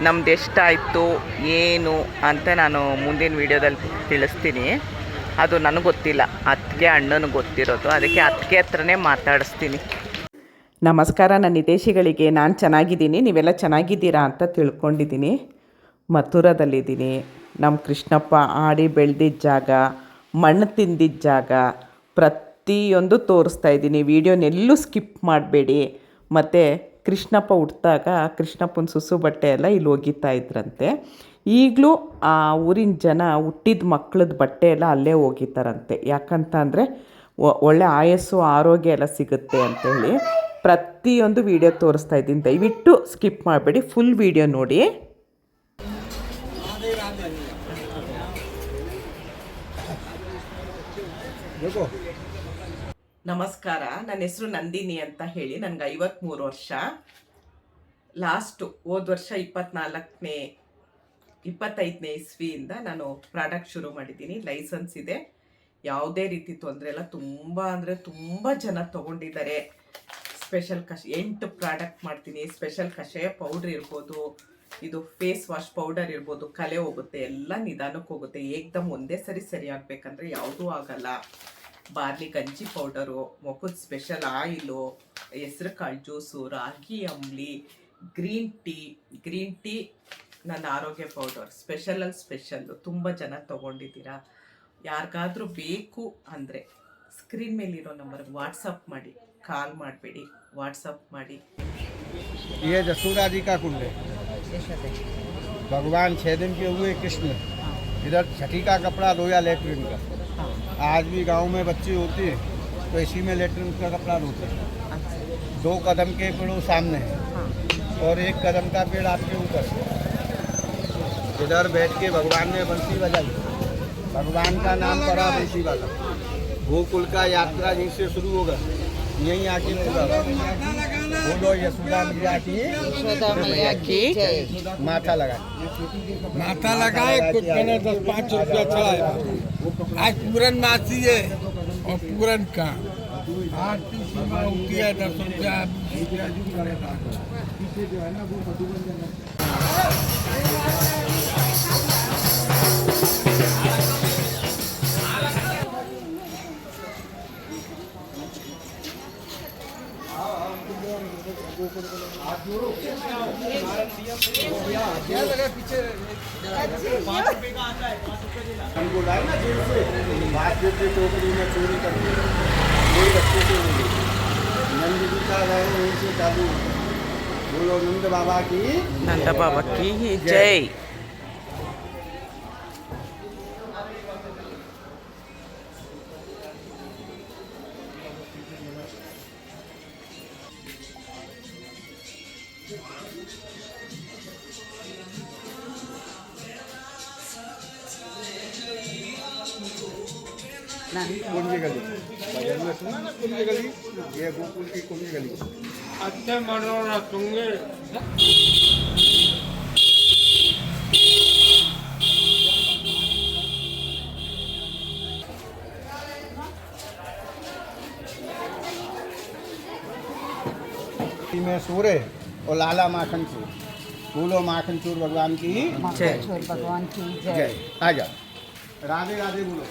ನಮ್ದು ಎಷ್ಟಾಯಿತು ಏನು ಅಂತ ನಾನು ಮುಂದಿನ ವೀಡಿಯೋದಲ್ಲಿ ತಿಳಿಸ್ತೀನಿ. ಅದು ನನಗೆ ಗೊತ್ತಿಲ್ಲ, ಅತ್ತಿಗೆ ಅಣ್ಣನಿಗೆ ಗೊತ್ತಿರೋದು. ಅದಕ್ಕೆ ಅತ್ತಿಗೆ ಹತ್ರನೇ ಮಾತಾಡಿಸ್ತೀನಿ. ನಮಸ್ಕಾರ ನನ್ನ ಹಿತೈಷಿಗಳಿಗೆ. ನಾನು ಚೆನ್ನಾಗಿದ್ದೀನಿ, ನೀವೆಲ್ಲ ಚೆನ್ನಾಗಿದ್ದೀರಾ ಅಂತ ತಿಳ್ಕೊಂಡಿದ್ದೀನಿ. ಮಥುರಾದಲ್ಲಿದ್ದೀನಿ. ನಮ್ಮ ಕೃಷ್ಣಪ್ಪ ಆಡಿ ಬೆಳೆದಿದ್ದ ಜಾಗ, ಮಣ್ಣು ತಿಂದಿದ್ದ ಜಾಗ ಪ್ರತಿಯೊಂದು ತೋರಿಸ್ತಾ ಇದ್ದೀನಿ. ವೀಡಿಯೋನೆಲ್ಲೂ ಸ್ಕಿಪ್ ಮಾಡಬೇಡಿ. ಮತ್ತು ಕೃಷ್ಣಪ್ಪ ಹುಟ್ಟಿದಾಗ ಕೃಷ್ಣಪ್ಪನ ಸುಸು ಬಟ್ಟೆ ಎಲ್ಲ ಇಲ್ಲಿ ಒಗಿತಾ ಇದ್ರಂತೆ. ಈಗಲೂ ಆ ಊರಿನ ಜನ ಹುಟ್ಟಿದ ಮಕ್ಕಳದ್ದು ಬಟ್ಟೆ ಎಲ್ಲ ಅಲ್ಲೇ ಒಗಿತಾರಂತೆ. ಯಾಕಂತ ಅಂದರೆ ಒಳ್ಳೆ ಆಯಸ್ಸು ಆರೋಗ್ಯ ಎಲ್ಲ ಸಿಗುತ್ತೆ ಅಂಥೇಳಿ ಪ್ರತಿಯೊಂದು ವೀಡಿಯೋ ತೋರಿಸ್ತಾ ಇದ್ದೀನಿ. ದಯವಿಟ್ಟು ಸ್ಕಿಪ್ ಮಾಡಬೇಡಿ, ಫುಲ್ ವೀಡಿಯೋ ನೋಡಿ. ನಮಸ್ಕಾರ, ನನ್ನ ಹೆಸರು ನಂದಿನಿ ಅಂತ ಹೇಳಿ. ನನಗೆ 53 ವರ್ಷ. ಹೋದ ವರ್ಷ 25ನೇ ಇಸ್ವಿಯಿಂದ ನಾನು ಪ್ರಾಡಕ್ಟ್ ಶುರು ಮಾಡಿದ್ದೀನಿ. ಲೈಸೆನ್ಸ್ ಇದೆ, ಯಾವುದೇ ರೀತಿ ತೊಂದರೆ ಇಲ್ಲ. ತುಂಬ ಅಂದರೆ ತುಂಬ ಜನ ತೊಗೊಂಡಿದ್ದಾರೆ. ಸ್ಪೆಷಲ್ 8 ಪ್ರಾಡಕ್ಟ್ ಮಾಡ್ತೀನಿ. ಸ್ಪೆಷಲ್ ಕಷಾಯ ಪೌಡ್ರ್ ಇರ್ಬೋದು, ಇದು ಫೇಸ್ ವಾಶ್ ಪೌಡರ್ ಇರ್ಬೋದು, ಕಲೆ ಹೋಗುತ್ತೆ, ಎಲ್ಲ ನಿಧಾನಕ್ಕೆ ಹೋಗುತ್ತೆ. ಏಕ್ದಮ್ ಒಂದೇ ಸರಿ ಆಗಬೇಕಂದ್ರೆ ಯಾವುದೂ ಆಗಲ್ಲ. ಬಾರ್ಲಿ ಗಂಜಿ ಪೌಡರು, ಮುಖದ ಸ್ಪೆಷಲ್ ಆಯಿಲು, ಹೆಸ್ರು ಕಾಳು ಜ್ಯೂಸು, ರಾಗಿ ಅಂಬ್ಲಿ, ಗ್ರೀನ್ ಟೀ ನನ್ನ ಆರೋಗ್ಯ ಪೌಡರ್ ಸ್ಪೆಷಲ್ಲು. ತುಂಬ ಜನ ತೊಗೊಂಡಿದ್ದೀರಾ. ಯಾರಿಗಾದ್ರೂ ಬೇಕು ಅಂದರೆ ಸ್ಕ್ರೀನ್ ಮೇಲಿರೋ ನಂಬರ್ಗೆ ವಾಟ್ಸಪ್ ಮಾಡಿ, ಕಾಲ್ ಮಾಡಬೇಡಿ, ವಾಟ್ಸಪ್ ಮಾಡಿ. ये जसोदा जी का कुंड है। भगवान 6 दिन के हुए कृष्ण। इधर छठी का कपड़ा धोया लेटरिन का। आज भी गांव में बच्चे होते हैं तो इसी में लेटरिन का कपड़ा धोते हैं। 2 कदम के पेड़ों सामने है और 1 कदम का पेड़ आपके ऊपर। इधर बैठ के भगवान ने बंसी बजाई। भगवान का नाम पड़ा बंसी वाला। गोकुल का यात्रा यहीं से शुरू होगा, यहीं आके होगा। बोलो यशोदा मैया की माथा लगाए कुछ मैंने 10-5 रुपया चढ़ाए। आज पूरन मासी है और पूरन का आरती सीमा होती है 10 रुपया। हमको लाए ना जेल से, बात देते टोकरी में चोरी करके कोई बच्चे से मिली। नंद जी का रहे वहीं से चालू। बोलो नंद बाबा की जय। कुंज गली भजन में सुना ना, कुंज गली, ये गोकुल की कुंज गली। अच्छे मनोरथ होंगे। में सूर्य और लाला माखन चूर। बोलो माखन चूर भगवान की जय। भगवान की जय। आजा ರಾಧೆ ರಾಧೆ बोलो।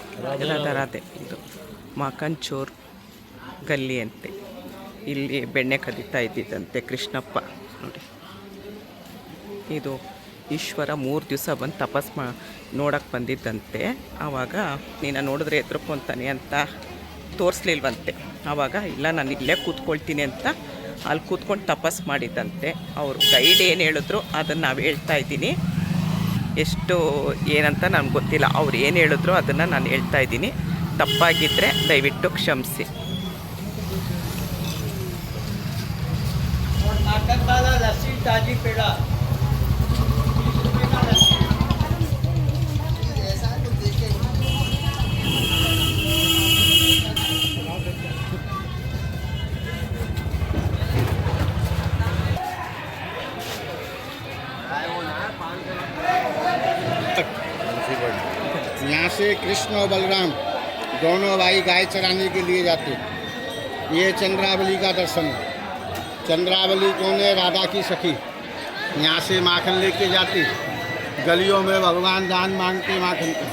ರಾಧೆ. ಇದು ಮಾಕಂಚೂರ್ ಗಲ್ಲಿ ಅಂತೆ. ಇಲ್ಲಿ ಬೆಣ್ಣೆ ಕದೀತಾ ಇದ್ದಿದ್ದಂತೆ ಕೃಷ್ಣಪ್ಪ. ನೋಡಿ, ಇದು ಈಶ್ವರ 3 ದಿವಸ ಬಂದು ತಪಸ್ ನೋಡಕ್ಕೆ ಬಂದಿದ್ದಂತೆ. ಆವಾಗ ನೀನು ನೋಡಿದ್ರೆ ಎದ್ರಕೊಂತಾನೆ ಅಂತ ತೋರಿಸ್ಲಿಲ್ವಂತೆ. ಆವಾಗ ಇಲ್ಲ ನಾನು ಇಲ್ಲೇ ಕೂತ್ಕೊಳ್ತೀನಿ ಅಂತ ಅಲ್ಲಿ ಕೂತ್ಕೊಂಡು ತಪಸ್ ಮಾಡಿದ್ದಂತೆ. ಅವರು ಗೈಡ್ ಏನು ಹೇಳಿದ್ರು ಅದನ್ನು ನಾವು ಹೇಳ್ತಾ ಇದ್ದೀನಿ. ಎಷ್ಟು ಏನಂತ ನನಗೆ ಗೊತ್ತಿಲ್ಲ. ಅವ್ರು ಏನು ಹೇಳಿದ್ರು ಅದನ್ನು ನಾನು ಹೇಳ್ತಾ ಇದ್ದೀನಿ. ತಪ್ಪಾಗಿದ್ದರೆ ದಯವಿಟ್ಟು ಕ್ಷಮಿಸಿ. यहाँ से कृष्ण और बलराम दोनों भाई गाय चराने के लिए जाते। ये चंद्रावली का दर्शन है। चंद्रावली कौन है? राधा की सखी। यहाँ से माखन लेके जाते, गलियों में भगवान दान मांगते माखन का,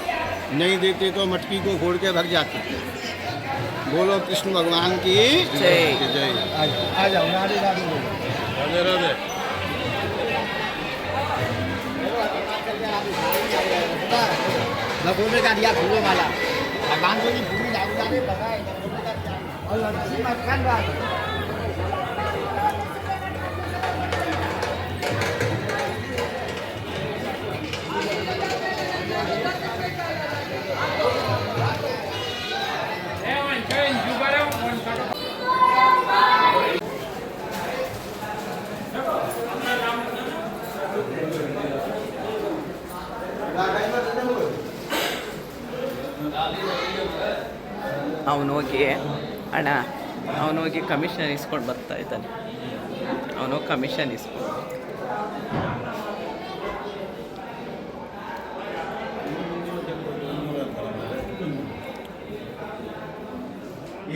नहीं देते तो मटकी को फोड़ के भग जाते। बोलो कृष्ण भगवान की जय। जय। आ जाओ, राधे राधे बोलो। राधे राधे। भगोने का दिया फूलों वाला, भगवान को भी भूमि जाने लगाए और लड़की मक्खन बात। ಅವನೋಗಿ ಅಣ್ಣ ಅವನೋಗಿ ಕಮಿಷನ್ ಇಸ್ಕೊಂಡು ಬರ್ತಾ ಇದ್ದಾನೆ. ಅವನು ಕಮಿಷನ್ ಇಸ್ಕೊಂಡು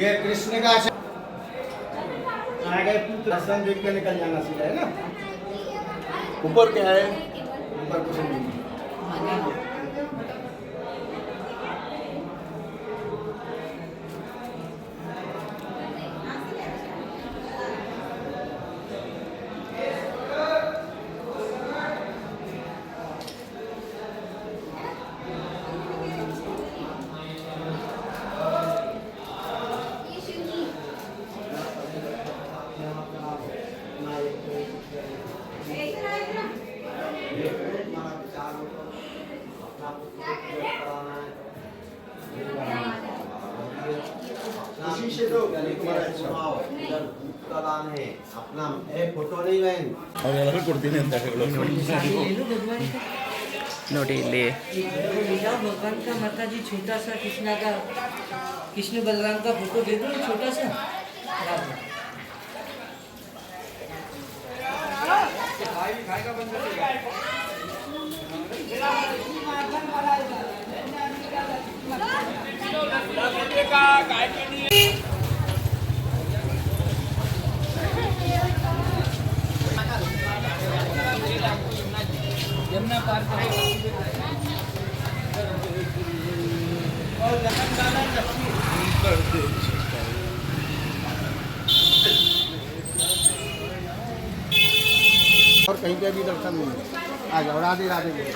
ये कृष्ण का आगे दर्शन देख के निकल जाना सीधा है ना। ऊपर क्या है? ऊपर कुछ नहीं। इसी से तो दान है अपना फोटो नहीं बहन ಅವನ್ನೆಲ್ಲ ಕೊಡ್ತೀನಿ ಅಂತ ಹೇಳೋದು. ನೋಡಿ ಇಲ್ಲಿ भगवान का माता जी छोटा सा कृष्णा का कृष्ण बलराम का फोटो दे दो छोटा सा। और कहीं पे भी दर्शन नहीं है। आ जाओ, राधे राधे बोलो।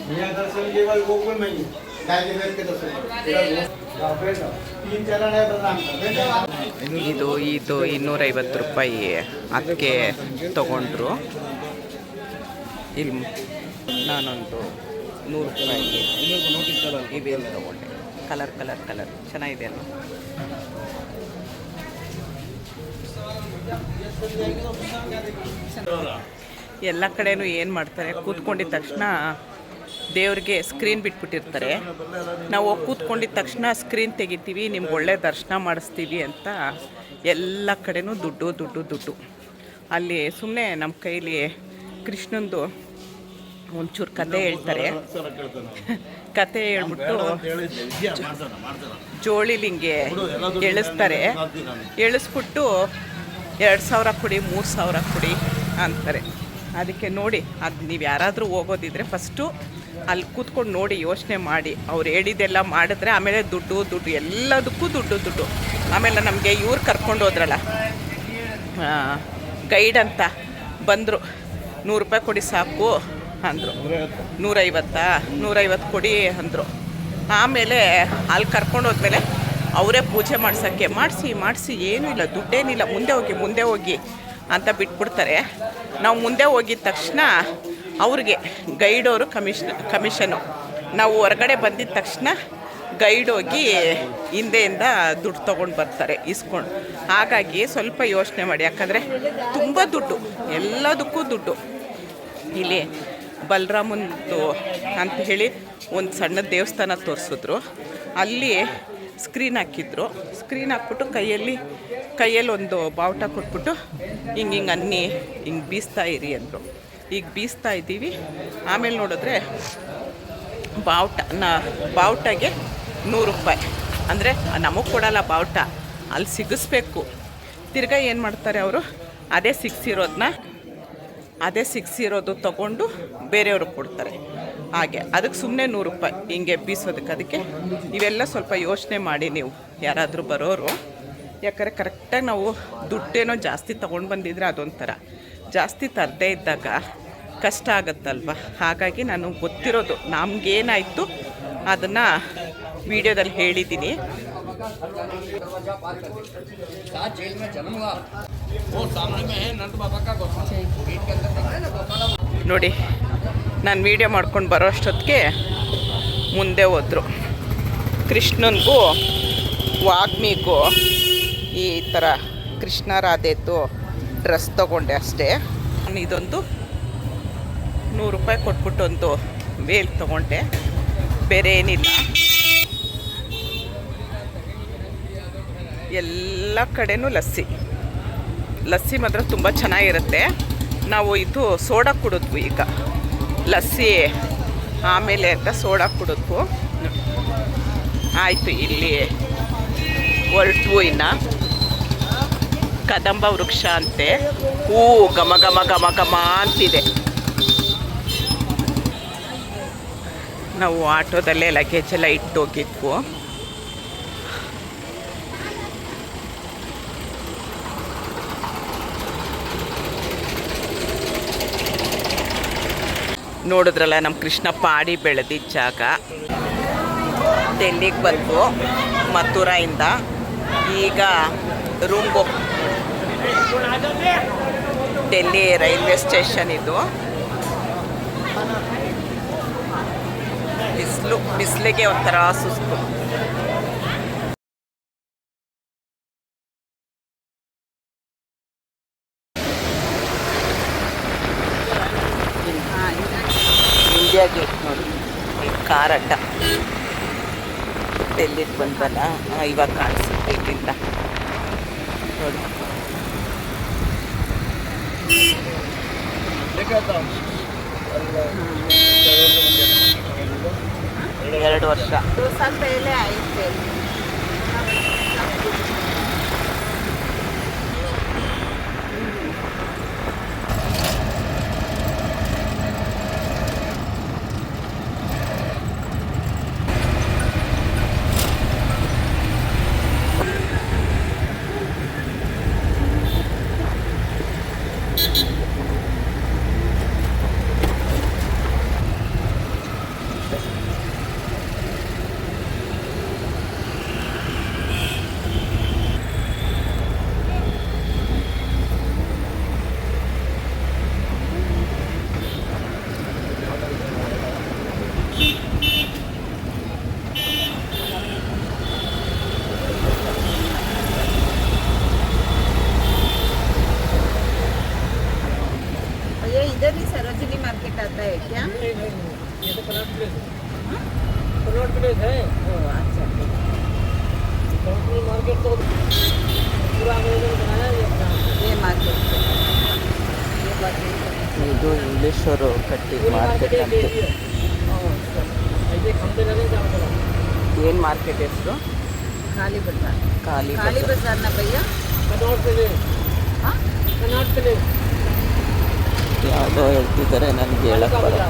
मेरा दर्शन केवल गोकुल में ही गाय के दर्शन करो। तीन चरण है बलराम का। ಇದು 250 ರೂಪಾಯಿ ಅದಕ್ಕೆ ತಗೊಂಡ್ರು. ಇಲ್ಲಿ ನಾನೊಂದು 100 ರೂಪಾಯಿಗೆ ಇವೇನು ತಗೊಂಡೆ. ಕಲರ್ ಚೆನ್ನಾಗಿದೆ ಅಲ್ಲ. ಎಲ್ಲ ಕಡೆನೂ ಏನು ಮಾಡ್ತಾರೆ, ಕೂತ್ಕೊಂಡಿದ್ದ ತಕ್ಷಣ ದೇವ್ರಿಗೆ ಸ್ಕ್ರೀನ್ ಬಿಟ್ಬಿಟ್ಟಿರ್ತಾರೆ. ನಾವು ಹೋಗಿ ಕೂತ್ಕೊಂಡಿದ್ದ ತಕ್ಷಣ ಸ್ಕ್ರೀನ್ ತೆಗಿತೀವಿ, ನಿಮ್ಗೆ ಒಳ್ಳೆ ದರ್ಶನ ಮಾಡಿಸ್ತೀವಿ ಅಂತ ಎಲ್ಲ ಕಡೆನೂ ದುಡ್ಡು. ಅಲ್ಲಿ ಸುಮ್ಮನೆ ನಮ್ಮ ಕೈಲಿ ಕೃಷ್ಣಂದು ಒಂಚೂರು ಕತೆ ಹೇಳ್ತಾರೆ. ಕತೆ ಹೇಳ್ಬಿಟ್ಟು ಜೋಳಿಲಿಂಗೆ ಎಳಿಸ್ತಾರೆ. ಎಳಿಸ್ಬಿಟ್ಟು 2000 ಕೊಡಿ 3000 ಕೊಡಿ ಅಂತಾರೆ. ಅದಕ್ಕೆ ನೋಡಿ, ಅದು ನೀವು ಯಾರಾದರೂ ಹೋಗೋದಿದ್ರೆ ಫಸ್ಟು ಅಲ್ಲಿ ಕೂತ್ಕೊಂಡು ನೋಡಿ, ಯೋಚನೆ ಮಾಡಿ. ಅವ್ರು ಹೇಳಿದ್ದೆಲ್ಲ ಮಾಡಿದ್ರೆ ಆಮೇಲೆ ದುಡ್ಡು ಎಲ್ಲದಕ್ಕೂ ದುಡ್ಡು. ಆಮೇಲೆ ನಮಗೆ ಇವ್ರು ಕರ್ಕೊಂಡು ಹೋದ್ರಲ್ಲ ಗೈಡ್ ಅಂತ ಬಂದರು. 100 ರೂಪಾಯಿ ಕೊಡಿ ಸಾಕು ಅಂದರು. 150 ಕೊಡಿ ಅಂದರು. ಆಮೇಲೆ ಅಲ್ಲಿ ಕರ್ಕೊಂಡು ಹೋದ್ಮೇಲೆ ಅವರೇ ಪೂಜೆ ಮಾಡ್ಸೋಕ್ಕೆ ಮಾಡಿಸಿ ಏನೂ ಇಲ್ಲ, ದುಡ್ಡೇನಿಲ್ಲ, ಮುಂದೆ ಹೋಗಿ ಅಂತ ಬಿಟ್ಬಿಡ್ತಾರೆ. ನಾವು ಮುಂದೆ ಹೋಗಿದ ತಕ್ಷಣ ಅವ್ರಿಗೆ ಗೈಡವರು ಕಮಿಷನು. ನಾವು ಹೊರಗಡೆ ಬಂದಿದ್ದ ತಕ್ಷಣ ಗೈಡ್ ಹೋಗಿ ಹಿಂದೆಯಿಂದ ದುಡ್ಡು ತೊಗೊಂಡು ಬರ್ತಾರೆ ಇಸ್ಕೊಂಡು. ಹಾಗಾಗಿ ಸ್ವಲ್ಪ ಯೋಚನೆ ಮಾಡಿ, ಯಾಕಂದರೆ ತುಂಬ ದುಡ್ಡು, ಎಲ್ಲದಕ್ಕೂ ದುಡ್ಡು. ಇಲ್ಲಿ ಬಲರಾಮಂದು ಅಂತ ಹೇಳಿ ಒಂದು ಸಣ್ಣ ದೇವಸ್ಥಾನ ತೋರಿಸಿದ್ರು. ಅಲ್ಲಿ ಸ್ಕ್ರೀನ್ ಹಾಕಿದ್ರು. ಸ್ಕ್ರೀನ್ ಹಾಕ್ಬಿಟ್ಟು ಕೈಯಲ್ಲಿ ಒಂದು ಬಾವುಟ ಕೊಟ್ಬಿಟ್ಟು ಹಿಂಗೆ ಅನ್ನಿ ಹಿಂಗೆ ಬೀಸ್ತಾ ಇರಿ ಅಂದರು. ಈಗ ಬೀಸ್ತಾ ಇದ್ದೀವಿ. ಆಮೇಲೆ ನೋಡಿದ್ರೆ ಬಾವುಟಗೆ 100 ರೂಪಾಯಿ. ಅಂದರೆ ನಮಗೆ ಕೊಡಲ್ಲ ಬಾವುಟ, ಅಲ್ಲಿ ಸಿಗಿಸ್ಬೇಕು. ತಿರ್ಗಾ ಏನು ಮಾಡ್ತಾರೆ ಅವರು, ಅದೇ ಸಿಕ್ಸಿರೋದು ತೊಗೊಂಡು ಬೇರೆಯವ್ರಿಗೆ ಕೊಡ್ತಾರೆ. ಹಾಗೆ ಅದಕ್ಕೆ ಸುಮ್ಮನೆ 100 ರೂಪಾಯಿ ಹಿಂಗೆ ಬೀಸೋದಕ್ಕೆ. ಅದಕ್ಕೆ ಇವೆಲ್ಲ ಸ್ವಲ್ಪ ಯೋಚನೆ ಮಾಡಿ ನೀವು ಯಾರಾದರೂ ಬರೋರು. ಯಾಕಂದರೆ ಕರೆಕ್ಟಾಗಿ ನಾವು ದುಡ್ಡೇನೋ ಜಾಸ್ತಿ ತೊಗೊಂಡು ಬಂದಿದ್ರೆ ಅದೊಂಥರ, ಜಾಸ್ತಿ ತರದೇ ಇದ್ದಾಗ ಕಷ್ಟ ಆಗುತ್ತಲ್ವ. ಹಾಗಾಗಿ ನಾನು ಗೊತ್ತಿರೋದು ನಮಗೇನಾಯಿತು ಅದನ್ನು ವಿಡಿಯೋದಲ್ಲಿ ಹೇಳಿದ್ದೀನಿ. ನೋಡಿ, ನಾನು ವಿಡಿಯೋ ಮಾಡ್ಕೊಂಡು ಬರೋ ಅಷ್ಟೊತ್ತಿಗೆ ಮುಂದೆ ಹೋದರು. ಕೃಷ್ಣನಿಗೂ ವಾಗ್ಮಿಗೂ ಈ ಥರ ಕೃಷ್ಣ ರಾಧೆದು ಡ್ರೆಸ್ ತೊಗೊಂಡೆ ಅಷ್ಟೇ. ನಾನು ಇದೊಂದು 100 ರೂಪಾಯಿ ಕೊಟ್ಬಿಟ್ಟು ಒಂದು ವೇಲ್ ತೊಗೊಂಡೆ, ಬೇರೆ ಏನಿಲ್ಲ. ಎಲ್ಲ ಕಡೆನೂ ಲಸ್ಸಿ ಮಾತ್ರ ತುಂಬ ಚೆನ್ನಾಗಿರುತ್ತೆ. ನಾವು ಇದು ಸೋಡಾ ಕುಡಿದ್ವು, ಈಗ ಲಸ್ಸಿ ಆಮೇಲೆ ಅಂತ ಸೋಡಾ ಕುಡಿದ್ವು. ಆಯಿತು, ಇಲ್ಲಿ ಹೊರಟ್ವು. ಇನ್ನು ಕದಂಬ ವೃಕ್ಷ ಅಂತೆ, ಹೂ ಘಮ ಘಮ ಘಮ ಘಮ ಅಂತಿದೆ. ನಾವು ಆಟೋದಲ್ಲೇ ಲಗೇಜ್ ಎಲ್ಲ ಇಟ್ಟು ಹೋಗಿದ್ವು. ನೋಡಿದ್ರಲ್ಲ ನಮ್ಮ ಕೃಷ್ಣ ಪಾಡಿ ಬೆಳೆದಿದ್ದ ಜಾಗ. ಡೆಲ್ಲಿಗೆ ಬಂದು ಮಥುರಾಯಿಂದ ಈಗ ರೂಮ್ಗೆ ಡೆಲ್ಲಿ ರೈಲ್ವೆ ಸ್ಟೇಷನ್ ಇದು. ಬಿಸಿಲಿಗೆ ಒಂಥರ ಸುಸ್ತು. ಇಂಡಿಯಾ ಗೇಟ್ ನೋಡಿ, ಕಾರ್ ಅಡ್ಡ. ಡೆಲ್ಲಿಗೆ ಬಂದಲ್ಲ, ಇವಾಗ ಕಾಣಿಸುತ್ತೆ ಇಲ್ಲಿಂದ ನೋಡಿ. ಎರಡು ವರ್ಷ इधर ही सरोजिनी मार्केट आता है क्या? ये तो कनॉट प्लेस है। अच्छा, सरोजिनी मार्केट तो पूरा अंग्रेजों ने बनाया ये मार्केट ಇದು ಇಂಗ್ಲೀಷರು ಕಟ್ಟಿದ ಮಾರ್ಕೆಟ್ ಅಂತೆ. ऐसे खंबे लगे जाओ। ಏನು ಮಾರ್ಕೆಟ್ ಹೆಸರು? खाली बाजार। ಖಾಲಿ खाली बाजार ना भैया? Connaught place. हाँ, कनॉट प्लेस ಯಾವುದೋ ಹೇಳ್ತಿದ್ದಾರೆ, ನನಗೆ ಹೇಳಕ್ಕೆ ಬರಲ್ಲ.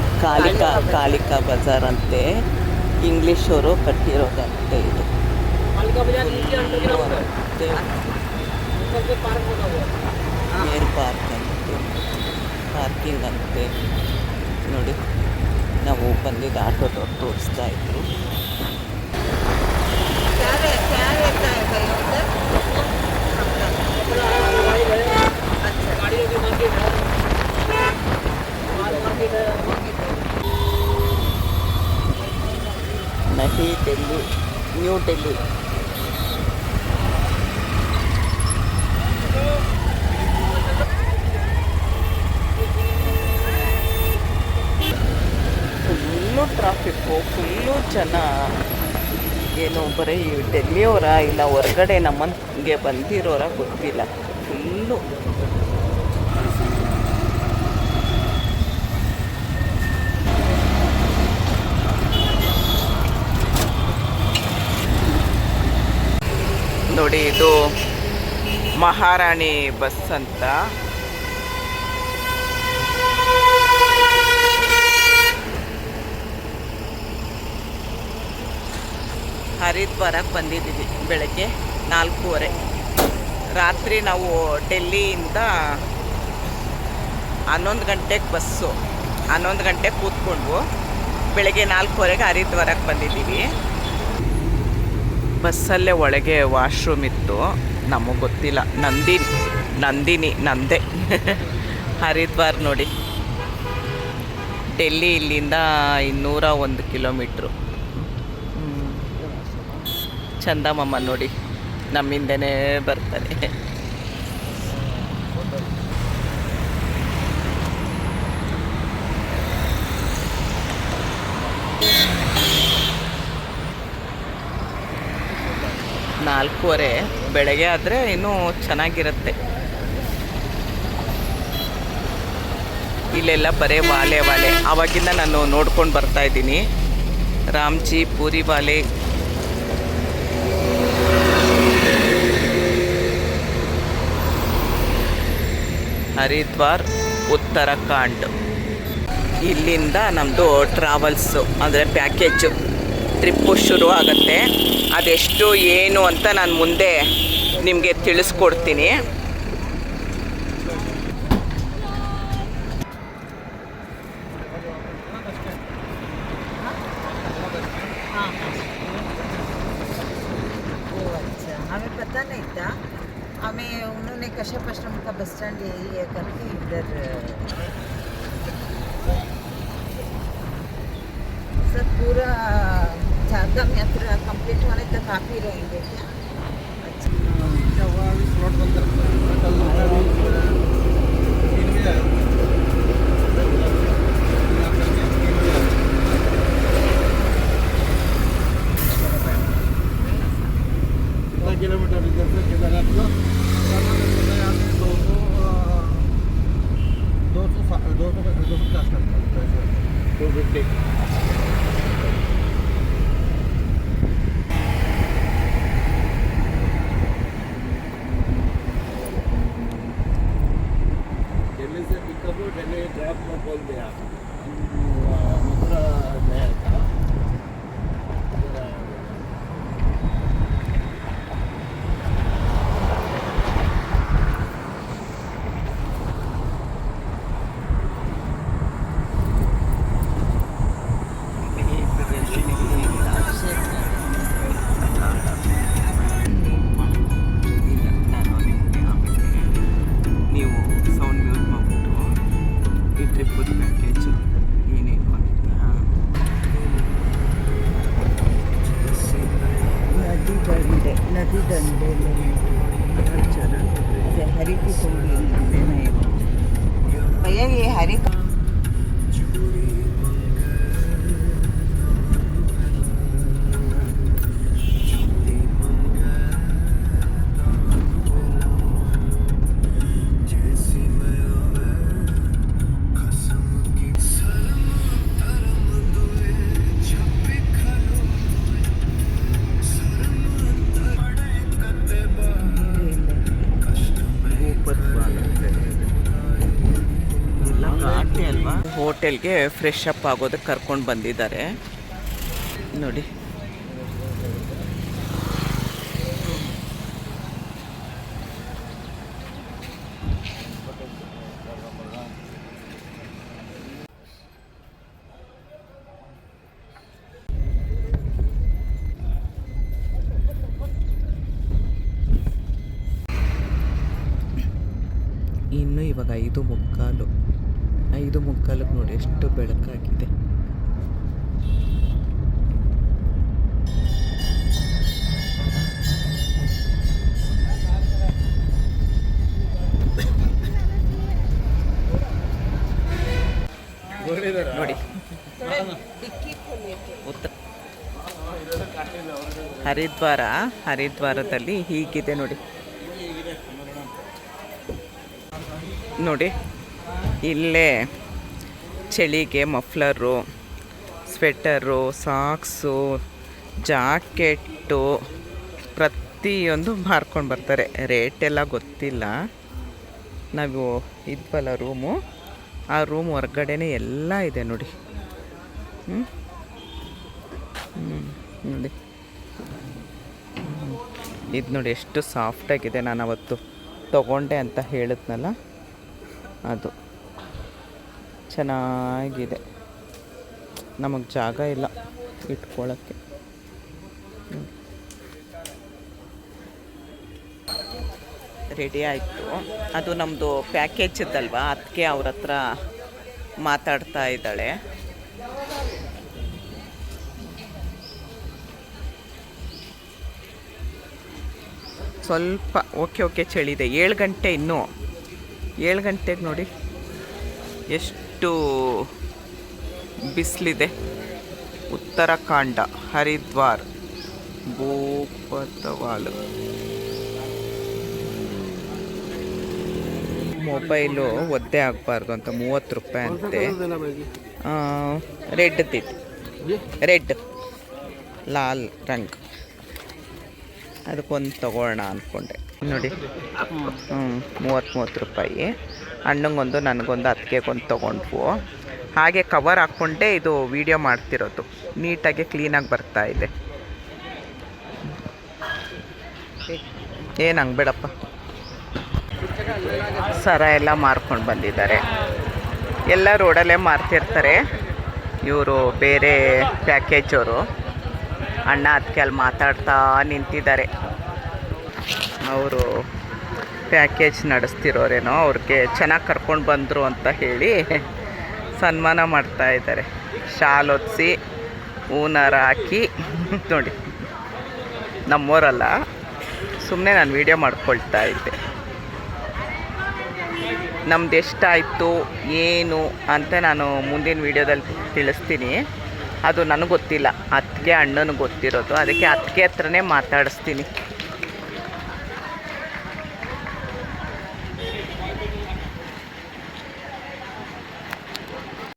ಕಾಳಿಕಾ ಬಜಾರ್ ಅಂತೆ, ಇಂಗ್ಲೀಷವರು ಕಟ್ಟಿರೋದಂತೆ ಇದು. कालिका बाजार नीचे अंडरग्राउंड है, ऊपर से पार्क बना हुआ है। ಏರ್ ಪಾರ್ಕ್ ಅಂತೆ, ಪಾರ್ಕಿಂಗ್ ಅಂತೆ. ನೋಡಿ, ನಾವು ಬಂದಿದ್ದು ಆಟೋದವ್ರು ತೋರಿಸ್ತಾ ಇದ್ರು. क्या रहता है भैया उधर? अच्छा, गाड़ियों की मार्केट है, माल मार्केट है। ನಹಿ Delhi, new Delhi. Full traffic, full ಜನ. ಏನು ಬರೀ ಡೆಲ್ಲಿಯವರ ಇಲ್ಲ ಹೊರಗಡೆ ನಮ್ಮಂಗೆ ಬಂದಿರೋರ ಗೊತ್ತಿಲ್ಲ, ಫುಲ್ಲು. ನೋಡಿ, ಇದು ಮಹಾರಾಣಿ ಬಸ್ ಅಂತ. ಹರಿದ್ವಾರಕ್ಕೆ ಬಂದಿದ್ದೀವಿ ಬೆಳಗ್ಗೆ 4:30. ರಾತ್ರಿ ನಾವು ಡೆಲ್ಲಿಯಿಂದ 11 ಗಂಟೆಗೆ ಬಸ್ಸು, 11 ಗಂಟೆಗೆ ಕೂತ್ಕೊಂಡ್ವು. ಬೆಳಗ್ಗೆ 4:30ಗೆ ಹರಿದ್ವಾರಕ್ಕೆ ಬಂದಿದ್ದೀವಿ. ಬಸ್ಸಲ್ಲೇ ಒಳಗೆ ವಾಶ್ರೂಮ್ ಇತ್ತು, ನಮಗೆ ಗೊತ್ತಿಲ್ಲ. ನಂದಿನಿ ನಂದೆ. ಹರಿದ್ವಾರ ನೋಡಿ, ಡೆಲ್ಲಿ ಇಲ್ಲಿಂದ 201 ಕಿಲೋಮೀಟ್ರು. ಚಂದಮಮ್ಮ ನೋಡಿ ನಮ್ಮಿಂದನೇ ಬರ್ತಾರೆ. ನಾಲ್ಕೂವರೆ ಬೆಳಗ್ಗೆ ಆದರೆ ಇನ್ನೂ ಚೆನ್ನಾಗಿರುತ್ತೆ. ಇಲ್ಲೆಲ್ಲ ಬರೀ ವಾಲೆ ಆವಾಗಿಂದ ನಾನು ನೋಡ್ಕೊಂಡು ಬರ್ತಾಯಿದ್ದೀನಿ. ರಾಮ್ಜಿ ಪೂರಿ ವಾಲೆ, ಹರಿದ್ವಾರ್, ಉತ್ತರಾಖಂಡ್. ಇಲ್ಲಿಂದ ನಮ್ಮದು ಟ್ರಾವೆಲ್ಸು ಅಂದರೆ ಪ್ಯಾಕೇಜು ಟ್ರಿಪ್ಪು ಶುರು ಆಗುತ್ತೆ. ಅದೆಷ್ಟು ಏನು ಅಂತ ನಾನು ಮುಂದೆ ನಿಮಗೆ ತಿಳಿಸ್ಕೊಡ್ತೀನಿ. हमें पता नहीं था, हमें उन्होंने कश्यप आश्रम का बस स्टैंड यही है करके इधर सर पूरा चारधाम यात्रा कंप्लीट होने तक आप ही रहेंगे क्या? अच्छा, क्या हुआ अभी स्लॉट बंद कर कल कितना किलोमीटर इधर से केदारनाथ का 250. दिल्ली से पिकअप हो, दिल्ली ड्रॉप में बोल दिया मथुरा गया था. ನೀವು ಸೌಂಡ್ ಮ್ಯೂಟ್ ಮಾಡಿಬಿಟ್ಟು ಈ ಟ್ರಿಪ್ಪದ ಪ್ಯಾಕೇಜು ಏನೇನು ಅಂತ नदी डंडे हरी की थोड़ी भैया ये हरी ಹೋಟೆಲ್ಗೆ ಫ್ರೆಶ್ ಅಪ್ ಆಗೋದಕ್ಕೆ ಕರ್ಕೊಂಡು ಬಂದಿದ್ದಾರೆ ನೋಡಿ. ಇನ್ನು ಇವಾಗ 5:15 ನೋಡಿ ಎಷ್ಟು ಬೆಳಕಾಗಿದೆ. ನೋಡಿ ಹರಿದ್ವಾರದಲ್ಲಿ ಹೀಗಿದೆ ನೋಡಿ. ನೋಡಿ ಇಲ್ಲೇ ಚಳಿಗೆ ಮಫ್ಲರು, ಸ್ವೆಟರು, ಸಾಕ್ಸು, ಜಾಕೆಟ್ಟು ಪ್ರತಿಯೊಂದು ಮಾರ್ಕೊಂಡು ಬರ್ತಾರೆ. ರೇಟ್ ಎಲ್ಲ ಗೊತ್ತಿಲ್ಲ. ನಾವು ಇದ್ವಲ್ಲ ರೂಮು, ಆ ರೂಮ್ ಹೊರ್ಗಡೆನೇ ಎಲ್ಲ ಇದೆ ನೋಡಿ. ನೋಡಿ ಇದು ನೋಡಿ ಎಷ್ಟು ಸಾಫ್ಟಾಗಿದೆ. ನಾನು ಅವತ್ತು ತೊಗೊಂಡೆ ಅಂತ ಹೇಳಿದ್ನಲ್ಲ, ಅದು ಚೆನ್ನಾಗಿದೆ. ನಮಗೆ ಜಾಗ ಇಲ್ಲ ಇಟ್ಕೊಳ್ಳೋಕ್ಕೆ. ರೆಡಿ ಆಯಿತು. ಅದು ನಮ್ಮದು ಪ್ಯಾಕೇಜ್ ಇದ್ದಲ್ವಾ, ಅದಕ್ಕೆ ಅವ್ರ ಹತ್ರ ಮಾತಾಡ್ತಾ ಇದ್ದಾಳೆ. ಸ್ವಲ್ಪ ಓಕೆ ಚಳಿದೆ. 7 ಗಂಟೆ ಇನ್ನೂ 7 ಗಂಟೆಗೆ ನೋಡಿ ಎಷ್ಟು ಬಿಸಿಲಿದೆ. ಉತ್ತರಾಖಂಡ, ಹರಿದ್ವಾರ್, ಭೂಪತವಾಲ್. ಮೊಬೈಲು ಒದ್ದೆ ಆಗಬಾರ್ದು ಅಂತ 30 ರೂಪಾಯಿ ಅಂತೆ. ರೆಡ್ದಿತ್ತು, ರೆಡ್ ಲಾಲ್ ರಂಗ್, ಅದಕ್ಕೊಂದು ತೊಗೊಳ್ಳೋಣ ಅಂದ್ಕೊಂಡೆ. ನೋಡಿ 30 ರೂಪಾಯಿ. ಅಣ್ಣಂಗೊಂದು ನನಗೊಂದು ಅತ್ತಿಗೆಗೊಂದು ತೊಗೊಂಡ್ವು. ಹಾಗೆ ಕವರ್ ಹಾಕ್ಕೊಂಡೆ ಇದು ವಿಡಿಯೋ ಮಾಡ್ತಿರೋದು. ನೀಟಾಗಿ ಕ್ಲೀನಾಗಿ ಬರ್ತಾ ಇದೆ. ಏನು ಹಂಗೆ ಬೇಡಪ್ಪ. ಸರ ಎಲ್ಲ ಮಾರ್ಕೊಂಡು ಬಂದಿದ್ದಾರೆ. ಎಲ್ಲ ರೋಡಲ್ಲೇ ಮಾರ್ತಿರ್ತಾರೆ ಇವರು, ಬೇರೆ ಪ್ಯಾಕೇಜವರು. ಅಣ್ಣ ಅದಕ್ಕೆ ಅಲ್ಲಿ ಮಾತಾಡ್ತಾ ನಿಂತಿದ್ದಾರೆ. ಅವರು ಪ್ಯಾಕೇಜ್ ನಡೆಸ್ತಿರೋರೇನೋ, ಅವ್ರಿಗೆ ಚೆನ್ನಾಗಿ ಕರ್ಕೊಂಡು ಬಂದರು ಅಂತ ಹೇಳಿ ಸನ್ಮಾನ ಮಾಡ್ತಾ ಇದ್ದಾರೆ. ಶಾಲ್ ಹೊದಿಸಿ ಹೂನಾರ ಹಾಕಿ ನೋಡಿ. ನಮ್ಮೋರಲ್ಲ, ಸುಮ್ಮನೆ ನಾನು ವೀಡಿಯೋ ಮಾಡ್ಕೊಳ್ತಾ ಇದ್ದೆ. ನಮ್ದು ಎಷ್ಟಾಯಿತು ಏನು ಅಂತ ನಾನು ಮುಂದಿನ ವೀಡಿಯೋದಲ್ಲಿ ತಿಳಿಸ್ತೀನಿ. ಅದು ನನಗೆ ಗೊತ್ತಿಲ್ಲ, ಅತ್ತಿಗೆ ಅಣ್ಣನಿಗೆ ಗೊತ್ತಿರೋದು. ಅದಕ್ಕೆ ಅತ್ತಿಗೆ ಹತ್ರನೇ ಮಾತಾಡಿಸ್ತೀನಿ.